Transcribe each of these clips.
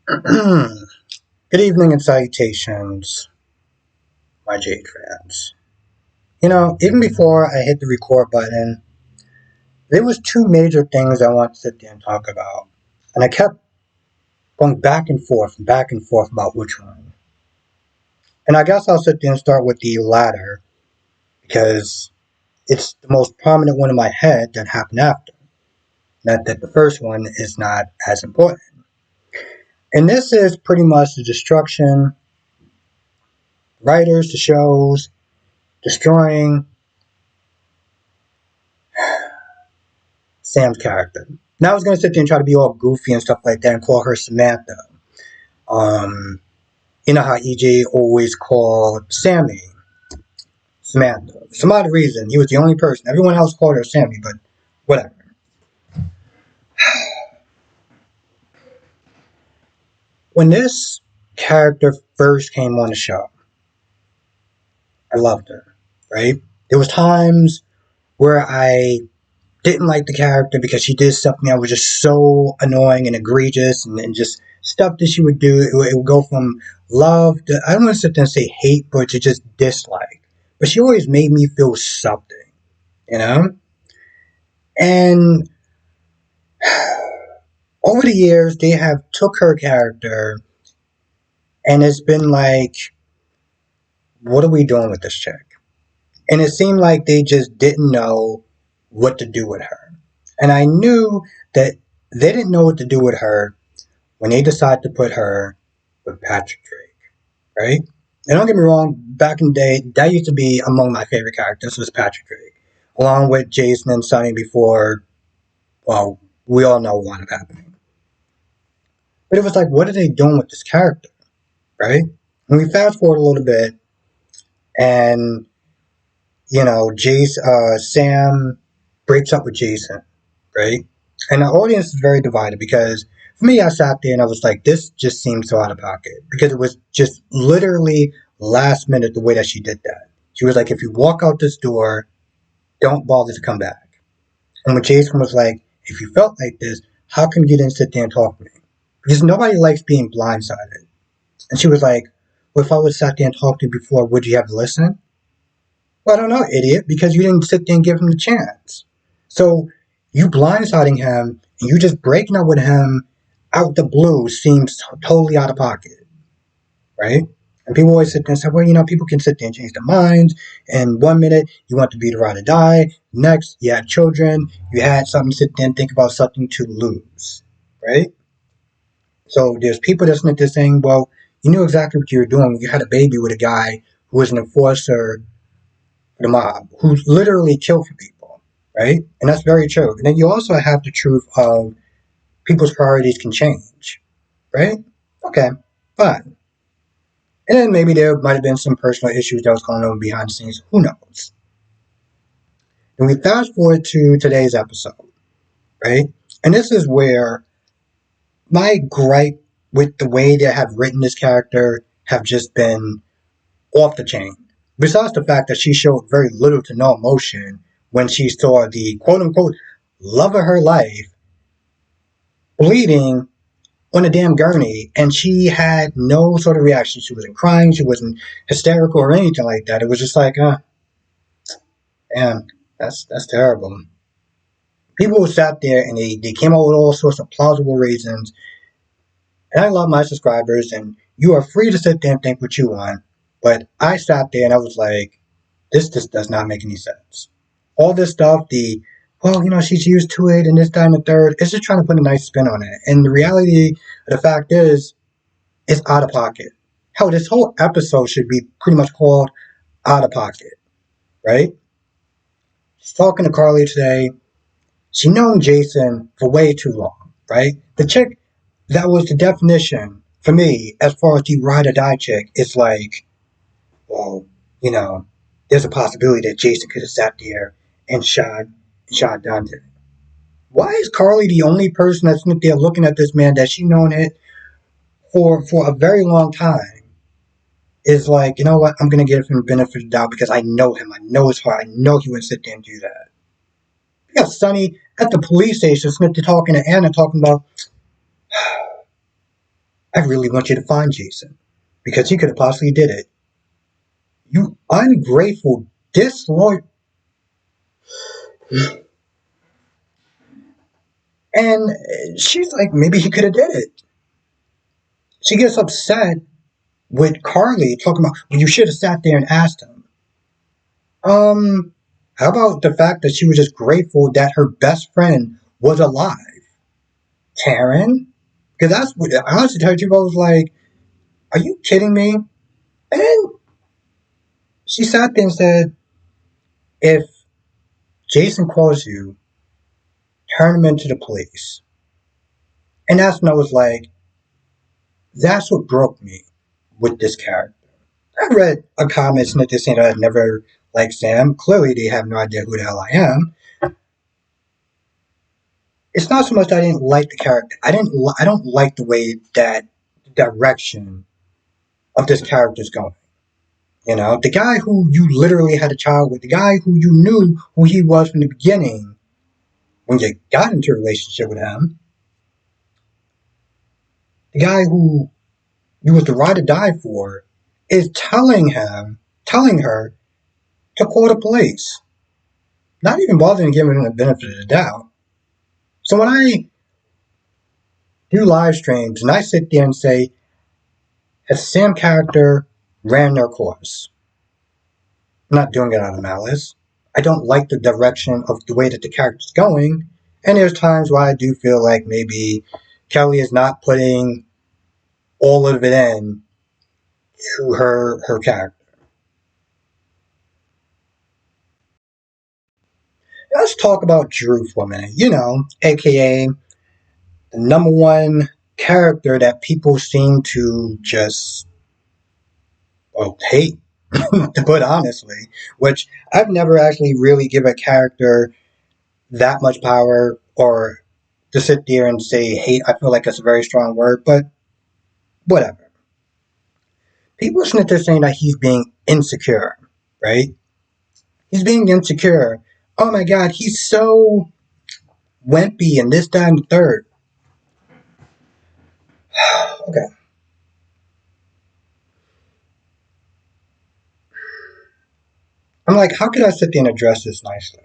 Good evening and salutations, my Jade fans. Even before I hit the record button, there was two major things I wanted to sit there and talk about. And I kept going back and forth about which one. And I guess I'll sit there and start with the latter, because it's the most prominent one in my head that happened after. Not that the first one is not as important. And this is pretty much the destruction, writers, the shows, destroying Sam's character. Now I was gonna sit there and try to be all goofy and stuff like that and call her Samantha. Um, you know how EJ always called Sammy Samantha. For some odd reason, he was the only person. Everyone else called her Sammy, but whatever. When this character first came on the show, I loved her. Right? There was times where I didn't like the character because she did something that was just so annoying and egregious and just stuff that she would do. It would go from love to, I don't want to sit there and say hate, but to just dislike. But she always made me feel something, you know? And over the years, they have took her character and it's been like, what are we doing with this chick? And it seemed like they just didn't know what to do with her. And I knew that they didn't know what to do with her when they decided to put her with Patrick Drake, right? And don't get me wrong, back in the day, that used to be among my favorite characters was Patrick Drake, along with Jason and Sonny before, well, we all know what ended up happening. But it was like, what are they doing with this character, right? And we fast forward a little bit, and Sam breaks up with Jason, right? And the audience is very divided because for me, I sat there and I was like, this just seems so out of pocket because it was just literally last minute the way that she did that. She was like, if you walk out this door, don't bother to come back. And when Jason was like, if you felt like this, how come you didn't sit there and talk to me? Because nobody likes being blindsided. And she was like, well, if I would have sat there and talked to you before, would you have listened? Well, I don't know, idiot, because you didn't sit there and give him the chance. So you blindsiding him and you just breaking up with him out the blue seems totally out of pocket, right? And people always sit there and say, well, people can sit there and change their minds. And 1 minute you want to be the ride or die. Next, you had children. You had something to sit there and think about something to lose, right? So there's people that's not there saying, well, you knew exactly what you were doing. You had a baby with a guy who was an enforcer the mob who literally kill for people, right? And that's very true. And then you also have the truth of people's priorities can change, right? Okay, fine. And then maybe there might have been some personal issues that was going on behind the scenes. Who knows? And we fast forward to today's episode, right? And this is where my gripe with the way they have written this character have just been off the chain. Besides the fact that she showed very little to no emotion when she saw the quote unquote love of her life bleeding on a damn gurney and she had no sort of reaction. She wasn't crying, she wasn't hysterical or anything like that. It was just like, damn, that's terrible. People sat there and they came up with all sorts of plausible reasons. And I love my subscribers and you are free to sit there and think what you want. But I sat there and I was like, this just does not make any sense. All this stuff, she's used to it and this, that, and the third, it's just trying to put a nice spin on it. And the reality of the fact is, it's out of pocket. Hell, this whole episode should be pretty much called Out of Pocket, right? She's talking to Carly today. She known Jason for way too long, right? The chick that was the definition for me as far as the ride or die chick is like, well, there's a possibility that Jason could have sat there and shot Dante. Why is Carly the only person that's there looking at this man that she known it for a very long time? Is like, you know what, I'm gonna give him the benefit of the doubt because I know him. I know his heart. I know he wouldn't sit there and do that. You got Sonny at the police station, Smith talking to Anna talking about I really want you to find Jason because he could have possibly did it. You ungrateful, disloyal. And she's like, maybe he could have did it. She gets upset with Carly talking about, well, you should have sat there and asked him. How about the fact that she was just grateful that her best friend was alive? Karen? Because that's what, honestly, tell you, I was like, are you kidding me? And she sat there and said, if Jason calls you, turn him into the police. And that's when I was like, that's what broke me with this character. I read a comment snippet saying that I'd never liked Sam. Clearly, they have no idea who the hell I am. It's not so much that I didn't like the character. I don't like the way that the direction of this character is going. You know, the guy who you literally had a child with, the guy who you knew who he was from the beginning when you got into a relationship with him, the guy who you was the ride or die for, is telling her to call the police. Not even bothering to give him the benefit of the doubt. So when I do live streams and I sit there and say, has Sam character ran their course? I'm not doing it out of malice. I don't like the direction of the way that the character's going. And there's times where I do feel like maybe Kelly is not putting all of it in to her character. Let's talk about Drew for a minute. You know, aka the number one character that people seem to just hate, to put honestly, which I've never actually really give a character that much power or to sit there and say hate. I feel like it's a very strong word, but whatever. People are sitting there saying that he's being insecure, right? He's being insecure. Oh my god, he's so wimpy and this, that, and the third. Okay. I'm like, how could I sit there and address this nicely?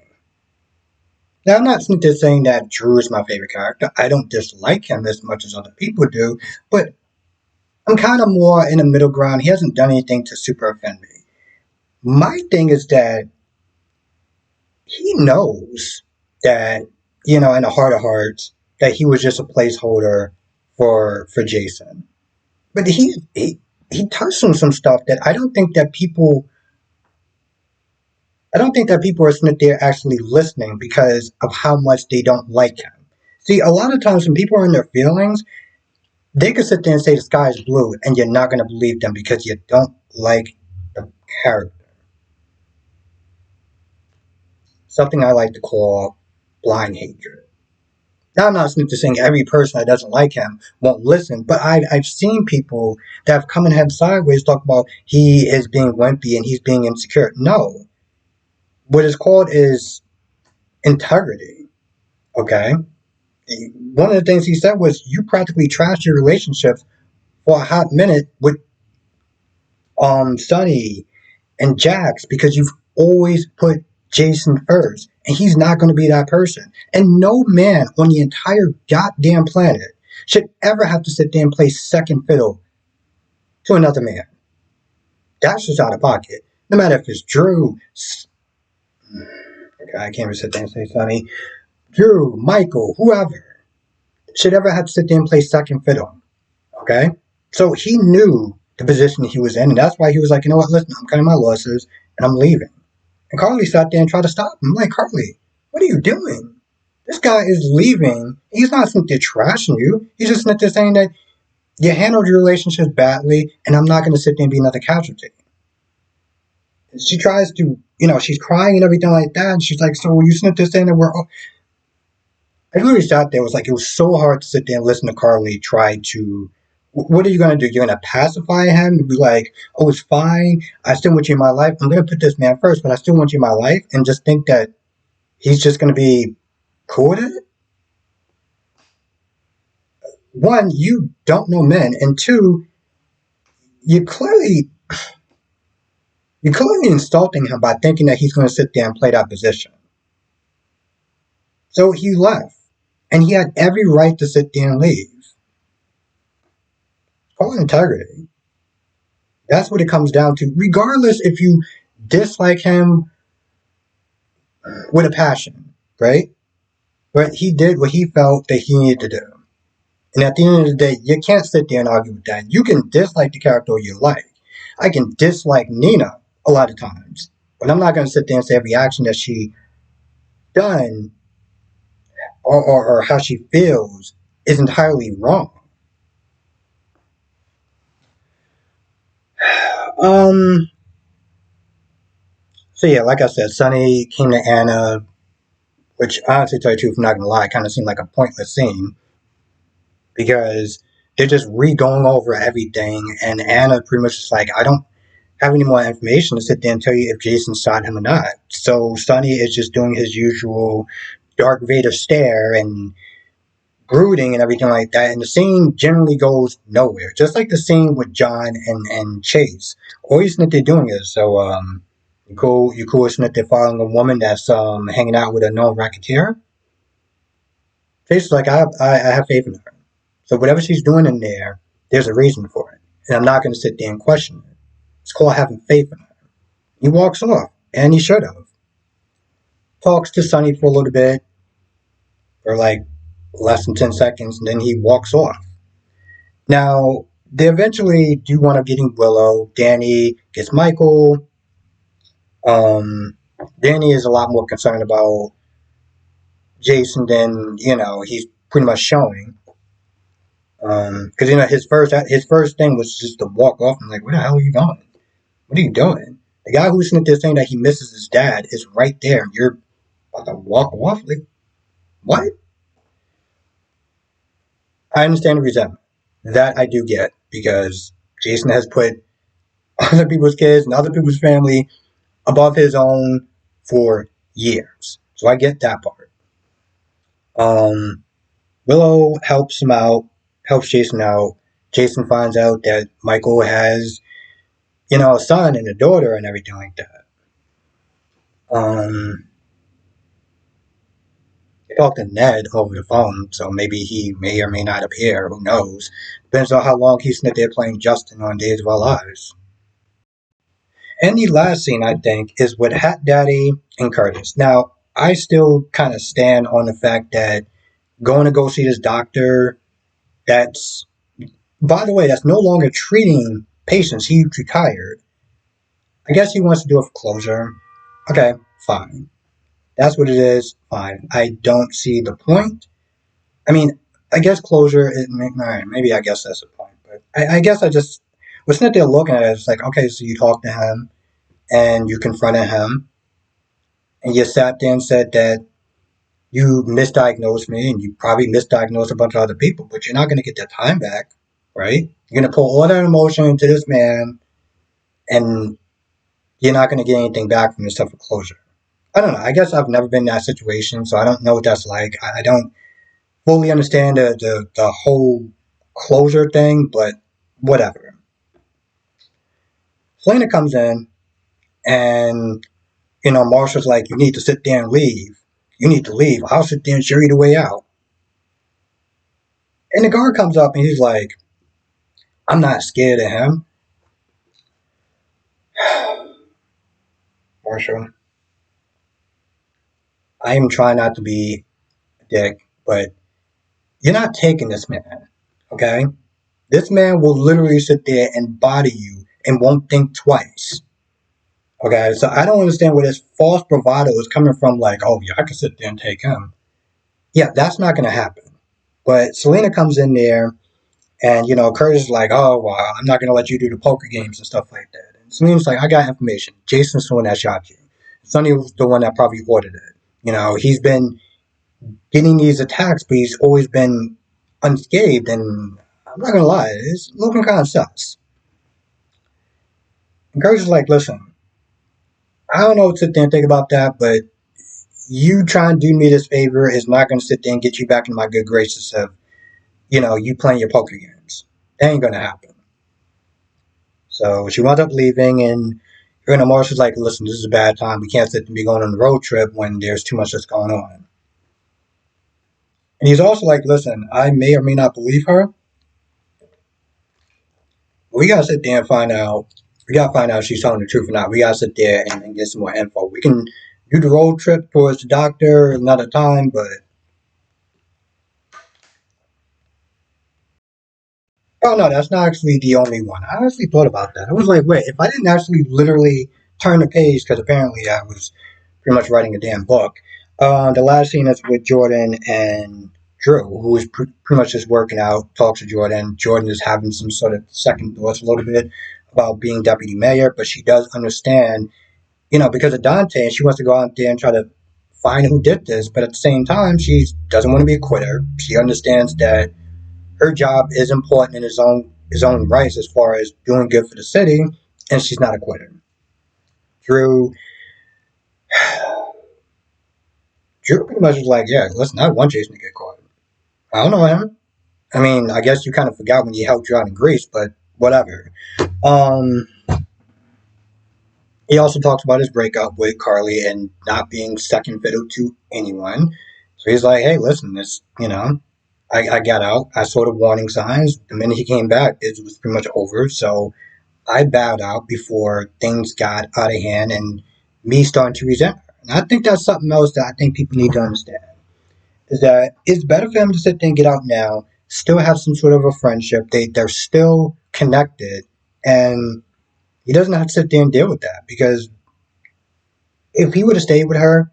Now, I'm not sitting there saying that Drew is my favorite character. I don't dislike him as much as other people do, but I'm kind of more in the middle ground. He hasn't done anything to super offend me. My thing is that he knows that, you know, in the heart of hearts, that he was just a placeholder for Jason. But he touched on some stuff that I don't think that people are sitting there actually listening because of how much they don't like him. See, a lot of times when people are in their feelings, they could sit there and say the sky is blue, and you're not going to believe them because you don't like the character. Something I like to call blind hatred. Now, I'm not saying every person that doesn't like him won't listen, but I've seen people that have come and had sideways talk about he is being wimpy and he's being insecure. No. What is called is integrity. Okay? One of the things he said was you practically trashed your relationships for a hot minute with Sonny and Jax because you've always put Jason first, and he's not going to be that person. And no man on the entire goddamn planet should ever have to sit there and play second fiddle to another man. That's just out of pocket. No matter if it's Drew, okay, I can't even sit there and say Sonny, Drew, Michael, whoever should ever have to sit there and play second fiddle. Okay? So he knew the position he was in, and that's why he was like, you know what, listen, I'm cutting my losses and I'm leaving. And Carly sat there and tried to stop him. I'm like, Carly, what are you doing? This guy is leaving. He's not sitting there trashing you. He's just sitting there saying that you handled your relationships badly, and I'm not going to sit there and be another casualty. She tries to, you know, she's crying and everything like that, and she's like, so you sitting there saying that we're all... I literally sat there, it was so hard to sit there and listen to Carly try to... What are you going to do? You're going to pacify him and be like, oh, it's fine. I still want you in my life. I'm going to put this man first, but I still want you in my life, and just think that he's just going to be cool with it? one, you don't know men, and two, you clearly you're clearly insulting him by thinking that he's going to sit there and play that position. So he left, and he had every right to sit there and leave. Call it integrity. That's what it comes down to. Regardless if you dislike him with a passion, right? But he did what he felt that he needed to do. And at the end of the day, you can't sit there and argue with that. You can dislike the character you like. I can dislike Nina a lot of times, but I'm not going to sit there and say every action that she done or how she feels is entirely wrong. Um. So yeah, like I said, Sunny came to Anna, which honestly, to tell you the truth, I'm not gonna lie, kind of seemed like a pointless scene because they're just re-going over everything, and Anna pretty much is like, I don't have any more information to sit there and tell you if Jason shot him or not. So Sonny is just doing his usual Dark Vader stare and brooding and everything like that. And the scene generally goes nowhere. Just like the scene with John and Chase. All you think they're doing is you cool that they're following a woman that's hanging out with a known racketeer. Chase is like I have faith in her. So whatever she's doing in there, there's a reason for it. And I'm not gonna sit there and question it. It's called having faith in her. He walks off, and he should have. Talks to Sonny for a little bit, for like less than 10 seconds, and then he walks off. Now, they eventually do want to getting Willow. Danny gets Michael. Um, Danny is a lot more concerned about Jason than, he's pretty much showing. Because, his first thing was just to walk off. I'm like, where the hell are you going? What are you doing? The guy who's sitting there saying that he misses his dad is right there. You're about to walk off? Like, what? I understand the resentment. That I do get because Jason has put other people's kids and other people's family above his own for years. So I get that part. Um, Willow helps him out, helps Jason out. Jason finds out that Michael has, a son and a daughter and everything like that. Um, they talk to Ned over the phone, so maybe he may or may not appear. Who knows? Depends on how long he's sitting there playing Justin on Days of Our Lives. And the last scene, I think, is with Hat Daddy and Curtis. Now, I still kind of stand on the fact that going to go see this doctor, that's, by the way, that's no longer treating patients. He retired. I guess he wants to do it for closure. Okay, fine. That's what it is. Fine. I don't see the point. I mean, I guess closure, all right, maybe I guess that's the point. But I guess I just was sitting there looking at it. It's like, okay, so you talked to him and you confronted him and you sat there and said that you misdiagnosed me and you probably misdiagnosed a bunch of other people, but you're not going to get that time back, right? You're going to pull all that emotion into this man and you're not going to get anything back from yourself for closure. I don't know. I guess I've never been in that situation, so I don't know what that's like. I don't fully understand the whole closure thing, but whatever. Selena comes in and, Marshall's like, you need to sit there and leave. You need to leave. I'll sit there and show you the way out. And the guard comes up and he's like, I'm not scared of him. Marshall, I am trying not to be a dick, but you're not taking this man, okay? This man will literally sit there and body you and won't think twice. Okay, so I don't understand where this false bravado is coming from, like, oh yeah, I can sit there and take him. Yeah, that's not gonna happen. But Selena comes in there and Curtis is like, oh well, I'm not gonna let you do the poker games and stuff like that. And Selena's like, I got information. Jason's the one that shot you. Sonny was the one that probably ordered it. He's been getting these attacks, but he's always been unscathed. And I'm not gonna lie, it's looking kind of sus. And Curtis is like, listen, I don't know what to sit there and think about that, but you trying to do me this favor is not going to sit there and get you back in my good graces of you playing your poker games. That ain't gonna happen. So she wound up leaving, and Marsha's like, listen, this is a bad time. We can't sit and be going on the road trip when there's too much that's going on. And he's also like, listen, I may or may not believe her. We gotta sit there and find out. We gotta find out if she's telling the truth or not. We gotta sit there and get some more info. We can do the road trip towards the doctor another time, but oh no, that's not actually the only one. I actually thought about that. I was like, wait, if I didn't actually literally turn the page, because apparently I was pretty much writing a damn book. The last scene is with Jordan and Drew, who is pretty much just working out, talks to Jordan. Jordan is having some sort of second thoughts a little bit about being deputy mayor, but she does understand, because of Dante, and she wants to go out there and try to find who did this, but at the same time, she doesn't want to be a quitter. She understands that her job is important in his own rights as far as doing good for the city, and she's not a quitter. Drew Drew pretty much was like, yeah, listen, I want Jason to get caught. I don't know him. I mean, I guess you kind of forgot when he helped you out in Greece, but whatever. Um, he also talks about his breakup with Carly and not being second fiddle to anyone. So he's like, hey, listen, I got out. I saw the warning signs. The minute he came back, it was pretty much over. So I bowed out before things got out of hand and me starting to resent her. And I think that's something else that I think people need to understand. Is that it's better for him to sit there and get out now, still have some sort of a friendship. They're still connected, and he doesn't have to sit there and deal with that because if he would have stayed with her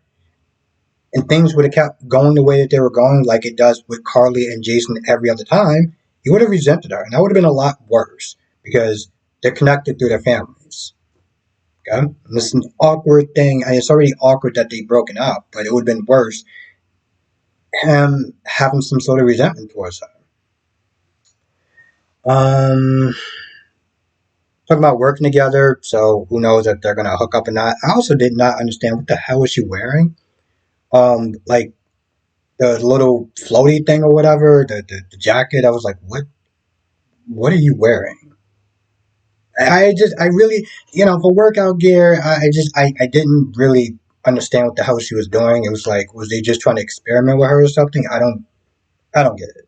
and things would have kept going the way that they were going, like it does with Carly and Jason every other time, he would have resented her, and that would have been a lot worse because they're connected through their families. Okay, and this is an awkward thing, and it's already awkward that they've broken up, but it would have been worse him having some sort of resentment towards her. Um, Talking about working together, so who knows if they're gonna hook up or not. I also did not understand what the hell was she wearing. Like the little floaty thing or whatever, the jacket. I was like, what are you wearing? I really, for workout gear, I didn't really understand what the hell she was doing. It was like, was they just trying to experiment with her or something? I don't get it.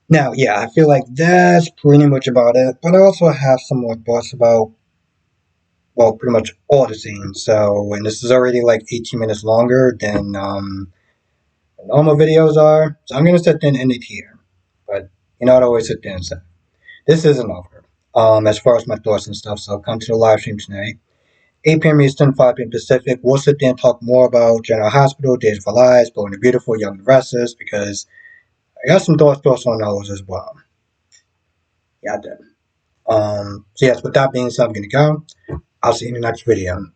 Now, yeah, I feel like that's pretty much about it. But I also have some more thoughts about, well, pretty much all the scenes. So, and this is already like 18 minutes longer than normal videos are. So I'm going to sit there and end it here. But you know, I'd always sit there and say, this isn't over. As far as my thoughts and stuff. So come to the live stream tonight. 8 p.m. Eastern, 5 p.m. Pacific. We'll sit there and talk more about General Hospital, Days of Our Lives, Bold and the Beautiful, Young and the Restless, because I got some thoughts on those as well. Yeah, I did. So yes, with that being said, I'm going to go. I'll see you in the next video.